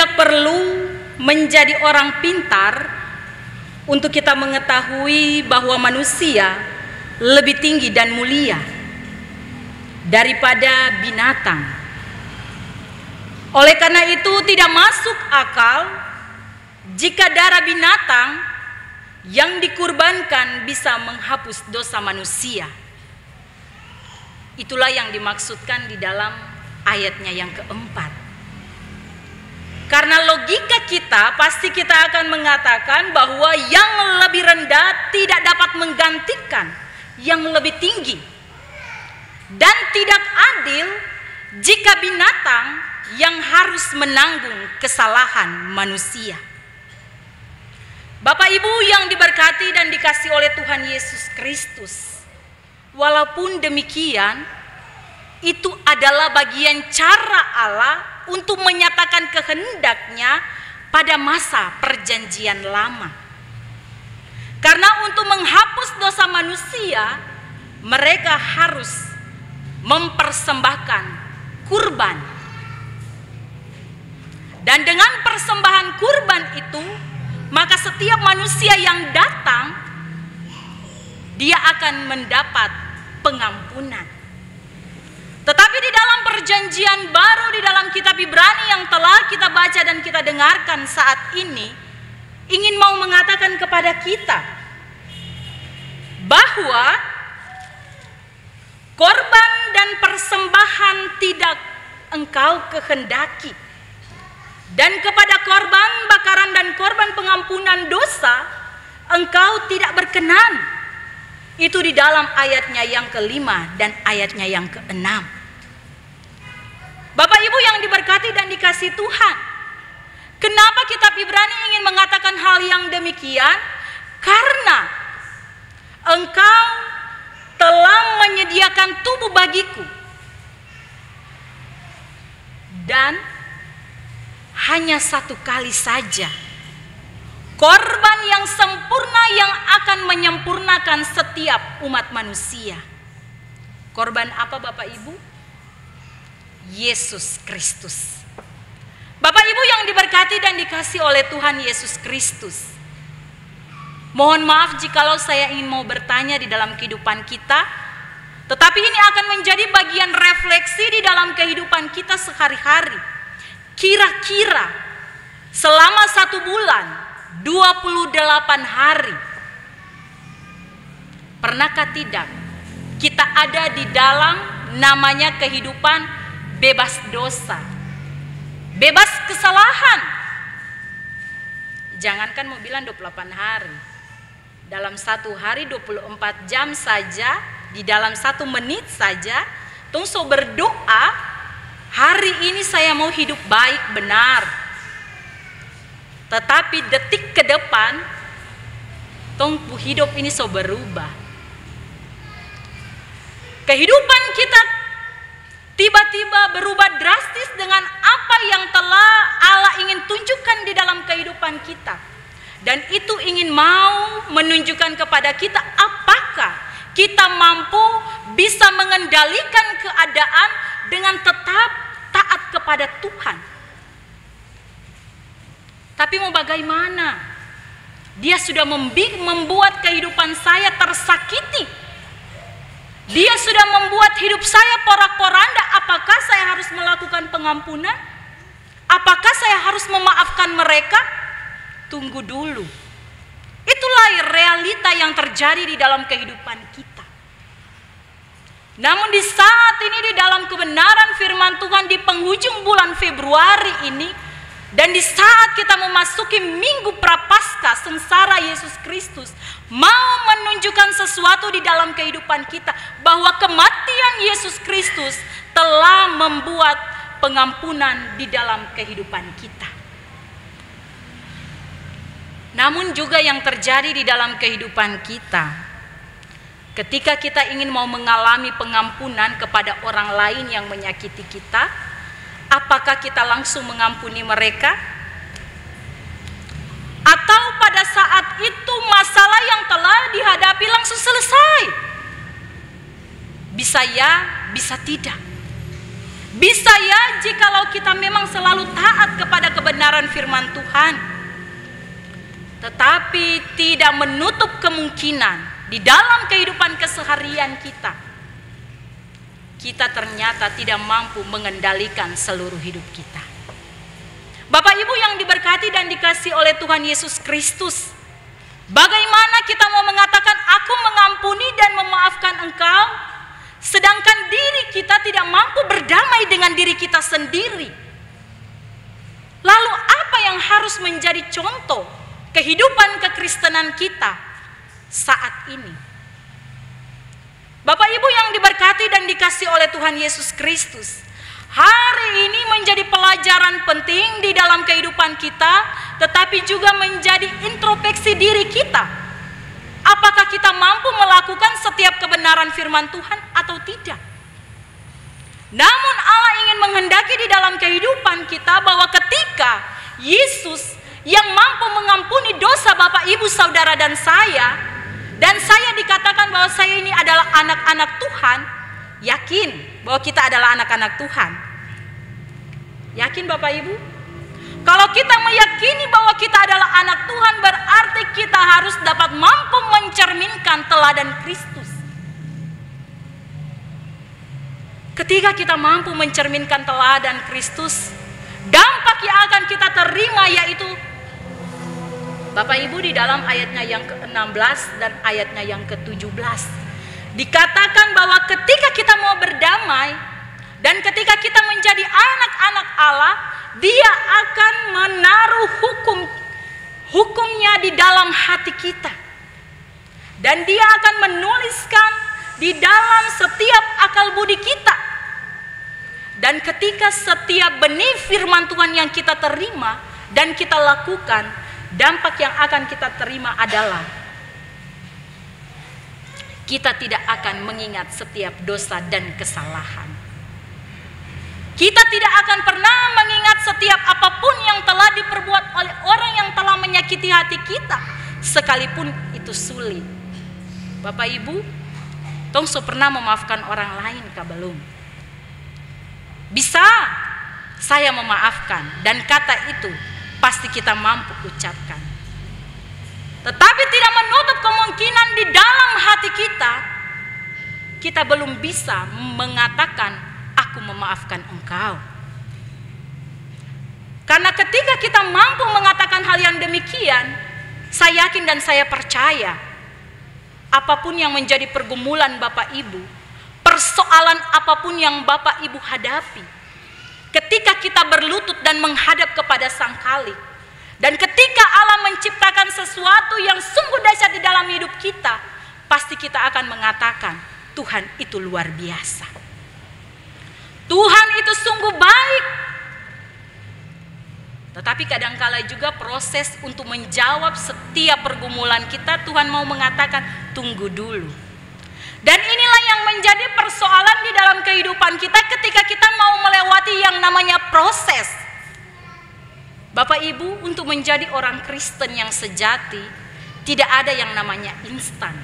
Tidak perlu menjadi orang pintar untuk kita mengetahui bahwa manusia lebih tinggi dan mulia daripada binatang. Oleh karena itu tidak masuk akal jika darah binatang yang dikurbankan bisa menghapus dosa manusia. Itulah yang dimaksudkan di dalam ayatnya yang keempat. Karena logika kita pasti kita akan mengatakan bahwa yang lebih rendah tidak dapat menggantikan yang lebih tinggi. Dan tidak adil jika binatang yang harus menanggung kesalahan manusia. Bapak Ibu yang diberkati dan dikasihi oleh Tuhan Yesus Kristus, walaupun demikian, itu adalah bagian cara Allah untuk menyatakan kehendaknya pada masa perjanjian lama. Karena untuk menghapus dosa manusia, mereka harus mempersembahkan kurban. Dan dengan persembahan kurban itu, maka setiap manusia yang datang, dia akan mendapat pengampunan. Tetapi di dalam perjanjian baru di dalam kitab Ibrani yang telah kita baca dan kita dengarkan saat ini, ingin mau mengatakan kepada kita bahwa korban dan persembahan tidak engkau kehendaki. Dan kepada korban bakaran dan korban pengampunan dosa engkau tidak berkenan. Itu di dalam ayatnya yang kelima dan ayatnya yang keenam. Bapak Ibu yang diberkati dan dikasihi Tuhan, kenapa kitab Ibrani ingin mengatakan hal yang demikian? Karena engkau telah menyediakan tubuh bagiku, dan hanya satu kali saja korban yang sempurna yang akan menyempurnakan setiap umat manusia. Korban apa Bapak Ibu? Yesus Kristus. Bapak Ibu yang diberkati dan dikasihi oleh Tuhan Yesus Kristus, mohon maaf jikalau saya ingin mau bertanya di dalam kehidupan kita, tetapi ini akan menjadi bagian refleksi di dalam kehidupan kita sehari-hari. Kira-kira selama 1 bulan 28 hari, pernahkah tidak kita ada di dalam namanya kehidupan bebas dosa, bebas kesalahan? Jangankan mau bilang 28 hari, dalam 1 hari 24 jam saja, di dalam 1 menit saja, tunggu berdoa, hari ini saya mau hidup baik benar. Tetapi detik ke depan, tunggu hidup ini so berubah. Kehidupan kita tiba-tiba berubah drastis dengan apa yang telah Allah ingin tunjukkan di dalam kehidupan kita. Dan itu ingin mau menunjukkan kepada kita apakah kita mampu bisa mengendalikan keadaan dengan tetap taat kepada Tuhan. Tapi mau bagaimana? Dia sudah membuat kehidupan saya tersakiti. Dia sudah membuat hidup saya porak-poranda. Apakah saya harus melakukan pengampunan? Apakah saya harus memaafkan mereka? Tunggu dulu. Itulah realita yang terjadi di dalam kehidupan kita. Namun di saat ini di dalam kebenaran firman Tuhan di penghujung bulan Februari ini, dan di saat kita memasuki minggu prapaskah sengsara Yesus Kristus, mau menunjukkan sesuatu di dalam kehidupan kita, bahwa kematian Yesus Kristus telah membuat pengampunan di dalam kehidupan kita. Namun juga yang terjadi di dalam kehidupan kita, ketika kita ingin mau mengalami pengampunan kepada orang lain yang menyakiti kita, apakah kita langsung mengampuni mereka? Atau pada saat itu masalah yang telah dihadapi langsung selesai? Bisa ya, bisa tidak. Bisa ya jikalau kita memang selalu taat kepada kebenaran firman Tuhan, tetapi tidak menutup kemungkinan di dalam kehidupan keseharian kita ternyata tidak mampu mengendalikan seluruh hidup kita. Bapak Ibu yang diberkati dan dikasihi oleh Tuhan Yesus Kristus, bagaimana kita mau mengatakan aku mengampuni dan memaafkan engkau, sedangkan diri kita tidak mampu berdamai dengan diri kita sendiri? Lalu apa yang harus menjadi contoh kehidupan kekristenan kita saat ini? Bapak Ibu yang diberkati dan dikasihi oleh Tuhan Yesus Kristus, hari ini menjadi pelajaran penting di dalam kehidupan kita, tetapi juga menjadi introspeksi diri kita. Apakah kita mampu melakukan setiap kebenaran firman Tuhan atau tidak? Namun Allah ingin menghendaki di dalam kehidupan kita bahwa ketika Yesus yang mampu mengampuni dosa Bapak Ibu Saudara dan saya dikatakan bahwa saya ini adalah anak-anak Tuhan, yakin bahwa kita adalah anak-anak Tuhan. Yakin Bapak Ibu? Kalau kita meyakini bahwa kita adalah anak Tuhan, berarti kita harus dapat mampu mencerminkan teladan Kristus. Ketika kita mampu mencerminkan teladan Kristus, dampak yang akan kita terima yaitu, Bapak Ibu, di dalam ayatnya yang ke-16 dan ayatnya yang ke-17 dikatakan bahwa ketika kita mau berdamai dan ketika kita menjadi anak-anak Allah, Dia akan menaruh hukumnya di dalam hati kita, dan Dia akan menuliskan di dalam setiap akal budi kita. Dan ketika setiap benih firman Tuhan yang kita terima dan kita lakukan, dampak yang akan kita terima adalah kita tidak akan mengingat setiap dosa dan kesalahan. Kita tidak akan pernah mengingat setiap apapun yang telah diperbuat oleh orang yang telah menyakiti hati kita, sekalipun itu sulit. Bapak Ibu, tong pernah memaafkan orang lain kah belum? Bisa saya memaafkan, dan kata itu pasti kita mampu ucapkan. Tetapi tidak menutup kemungkinan di dalam hati kita belum bisa mengatakan aku memaafkan engkau. Karena ketika kita mampu mengatakan hal yang demikian, saya yakin dan saya percaya apapun yang menjadi pergumulan Bapak Ibu, persoalan apapun yang Bapak Ibu hadapi, ketika kita berlutut dan menghadap kepada Sang Khalik, dan ketika Allah menciptakan sesuatu yang sungguh dahsyat di dalam hidup kita, pasti kita akan mengatakan, Tuhan itu luar biasa. Tuhan itu sungguh baik. Tetapi kadangkala juga proses untuk menjawab setiap pergumulan kita, Tuhan mau mengatakan, tunggu dulu. Dan inilah yang menjadi persoalan di dalam kehidupan kita ketika kita mau melewati yang namanya proses. Bapak Ibu, untuk menjadi orang Kristen yang sejati, tidak ada yang namanya instan.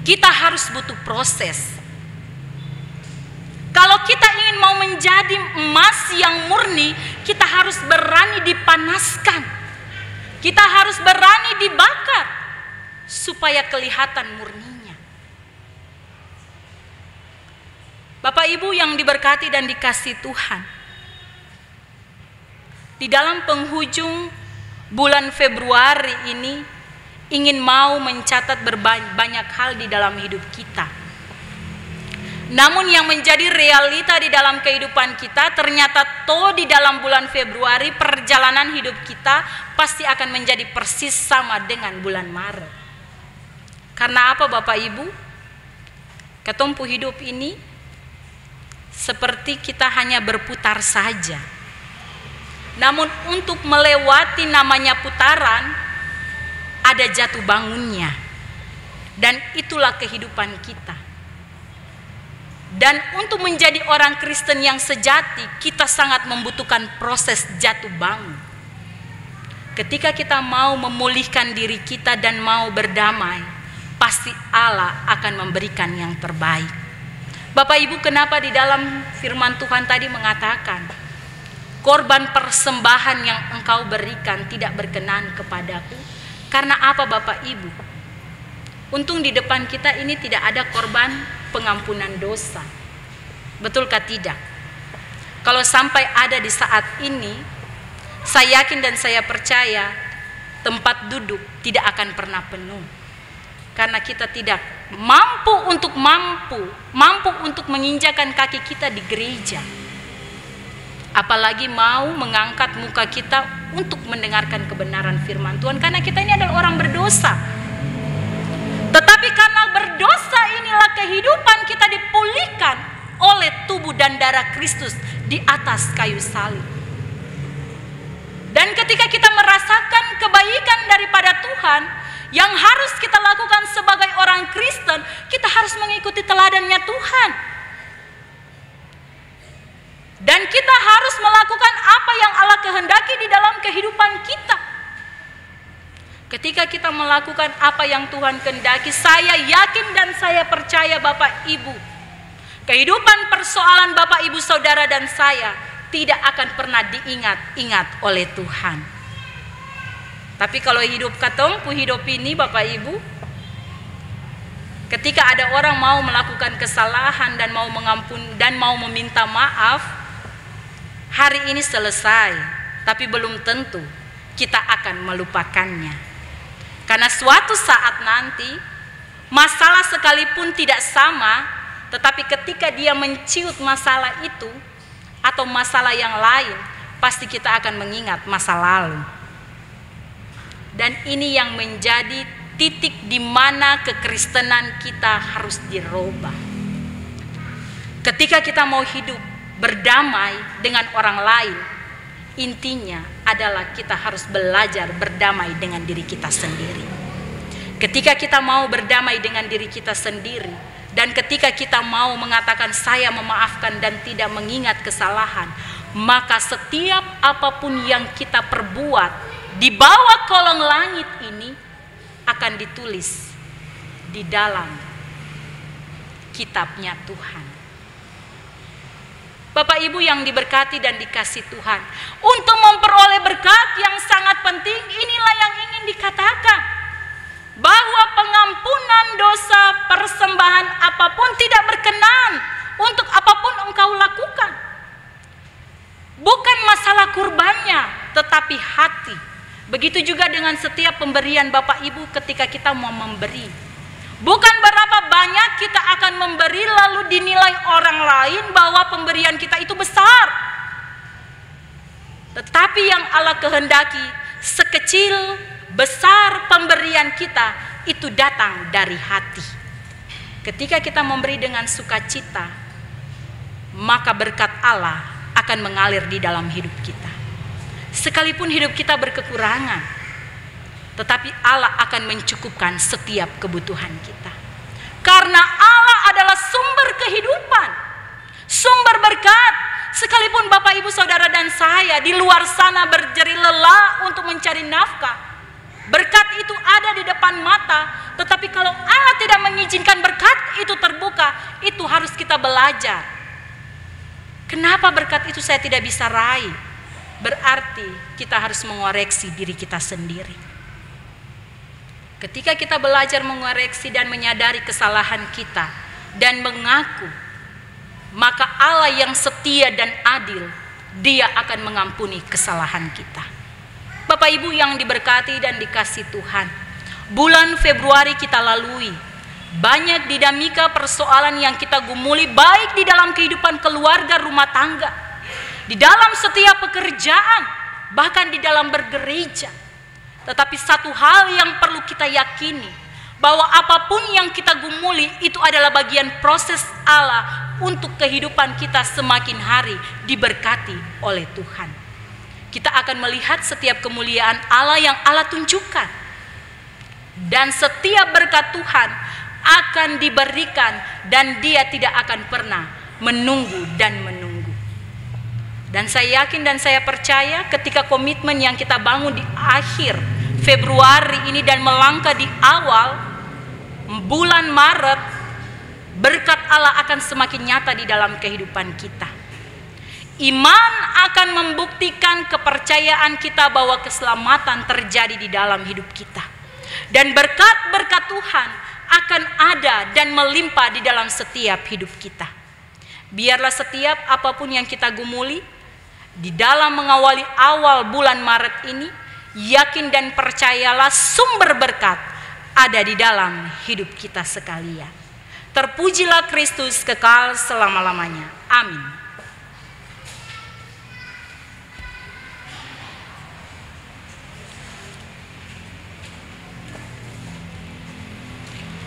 Kita harus butuh proses. Kalau kita ingin mau menjadi emas yang murni, kita harus berani dipanaskan. Kita harus berani dibakar supaya kelihatan murninya. Bapak Ibu yang diberkati dan dikasihi Tuhan, di dalam penghujung bulan Februari ini ingin mau mencatat banyak hal di dalam hidup kita. Namun yang menjadi realita di dalam kehidupan kita, ternyata di dalam bulan Februari perjalanan hidup kita pasti akan menjadi persis sama dengan bulan Maret. Karena apa Bapak Ibu? Ketumpu hidup ini seperti kita hanya berputar saja. Namun untuk melewati namanya putaran, ada jatuh bangunnya. Dan itulah kehidupan kita. Dan untuk menjadi orang Kristen yang sejati, kita sangat membutuhkan proses jatuh bangun. Ketika kita mau memulihkan diri kita dan mau berdamai, pasti Allah akan memberikan yang terbaik. Bapak Ibu, kenapa di dalam firman Tuhan tadi mengatakan korban persembahan yang engkau berikan tidak berkenan kepadaku? Karena apa Bapak Ibu? Untung di depan kita ini tidak ada korban pengampunan dosa. Betulkah tidak? Kalau sampai ada di saat ini, saya yakin dan saya percaya tempat duduk tidak akan pernah penuh. Karena kita tidak mampu untuk menginjakan kaki kita di gereja. Apalagi mau mengangkat muka kita untuk mendengarkan kebenaran firman Tuhan, karena kita ini adalah orang berdosa. Tetapi karena berdosa inilah kehidupan kita dipulihkan oleh tubuh dan darah Kristus di atas kayu salib. Dan ketika kita merasakan kebaikan daripada Tuhan, yang harus kita lakukan sebagai orang Kristen, kita harus mengikuti teladannya Tuhan. Dan kita harus melakukan apa yang Allah kehendaki di dalam kehidupan kita. Ketika kita melakukan apa yang Tuhan kehendaki, saya yakin dan saya percaya Bapak Ibu, kehidupan persoalan Bapak Ibu saudara dan saya tidak akan pernah diingat-ingat oleh Tuhan. Tapi kalau hidup katongku hidup ini Bapak Ibu, ketika ada orang mau melakukan kesalahan dan mau mengampun dan mau meminta maaf, hari ini selesai, tapi belum tentu kita akan melupakannya. Karena suatu saat nanti masalah sekalipun tidak sama, tetapi ketika dia menciut masalah itu atau masalah yang lain, pasti kita akan mengingat masa lalu. Dan ini yang menjadi titik di mana kekristenan kita harus dirubah. Ketika kita mau hidup berdamai dengan orang lain, intinya adalah kita harus belajar berdamai dengan diri kita sendiri. Ketika kita mau berdamai dengan diri kita sendiri, dan ketika kita mau mengatakan saya memaafkan dan tidak mengingat kesalahan, maka setiap apapun yang kita perbuat di bawah kolong langit ini akan ditulis di dalam kitabnya Tuhan. Bapak Ibu yang diberkati dan dikasih Tuhan, untuk memperoleh berkat yang sangat penting, inilah yang ingin dikatakan, bahwa pengampunan dosa persembahan apapun tidak berkenan untuk apapun engkau lakukan. Bukan masalah kurbannya, tetapi hati. Begitu juga dengan setiap pemberian Bapak Ibu ketika kita mau memberi. Bukan berapa banyak kita akan memberi lalu dinilai orang lain bahwa pemberian kita itu besar. Tetapi yang Allah kehendaki, sekecil besar pemberian kita itu datang dari hati. Ketika kita memberi dengan sukacita, maka berkat Allah akan mengalir di dalam hidup kita. Sekalipun hidup kita berkekurangan, tetapi Allah akan mencukupkan setiap kebutuhan kita. Karena Allah adalah sumber kehidupan, sumber berkat. Sekalipun Bapak Ibu Saudara dan saya di luar sana berjeri lelah untuk mencari nafkah, berkat itu ada di depan mata. Tetapi kalau Allah tidak mengizinkan berkat itu terbuka, itu harus kita belajar. Kenapa berkat itu saya tidak bisa raih? Berarti kita harus mengoreksi diri kita sendiri. Ketika kita belajar mengoreksi dan menyadari kesalahan kita dan mengaku, maka Allah yang setia dan adil, Dia akan mengampuni kesalahan kita. Bapak Ibu yang diberkati dan dikasih Tuhan, bulan Februari kita lalui banyak dinamika persoalan yang kita gumuli, baik di dalam kehidupan keluarga, rumah tangga, di dalam setiap pekerjaan, bahkan di dalam bergereja. Tetapi satu hal yang perlu kita yakini, bahwa apapun yang kita gumuli itu adalah bagian proses Allah untuk kehidupan kita semakin hari diberkati oleh Tuhan. Kita akan melihat setiap kemuliaan Allah yang Allah tunjukkan. Dan setiap berkat Tuhan akan diberikan dan Dia tidak akan pernah menunggu dan menunggu. Dan saya yakin dan saya percaya ketika komitmen yang kita bangun di akhir Februari ini dan melangkah di awal bulan Maret, berkat Allah akan semakin nyata di dalam kehidupan kita. Iman akan membuktikan kepercayaan kita bahwa keselamatan terjadi di dalam hidup kita. Dan berkat-berkat Tuhan akan ada dan melimpah di dalam setiap hidup kita. Biarlah setiap apapun yang kita gumuli di dalam mengawali awal bulan Maret ini, yakin dan percayalah sumber berkat ada di dalam hidup kita sekalian. Terpujilah Kristus kekal selama-lamanya. Amin.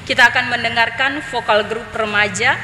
Kita akan mendengarkan vokal grup remaja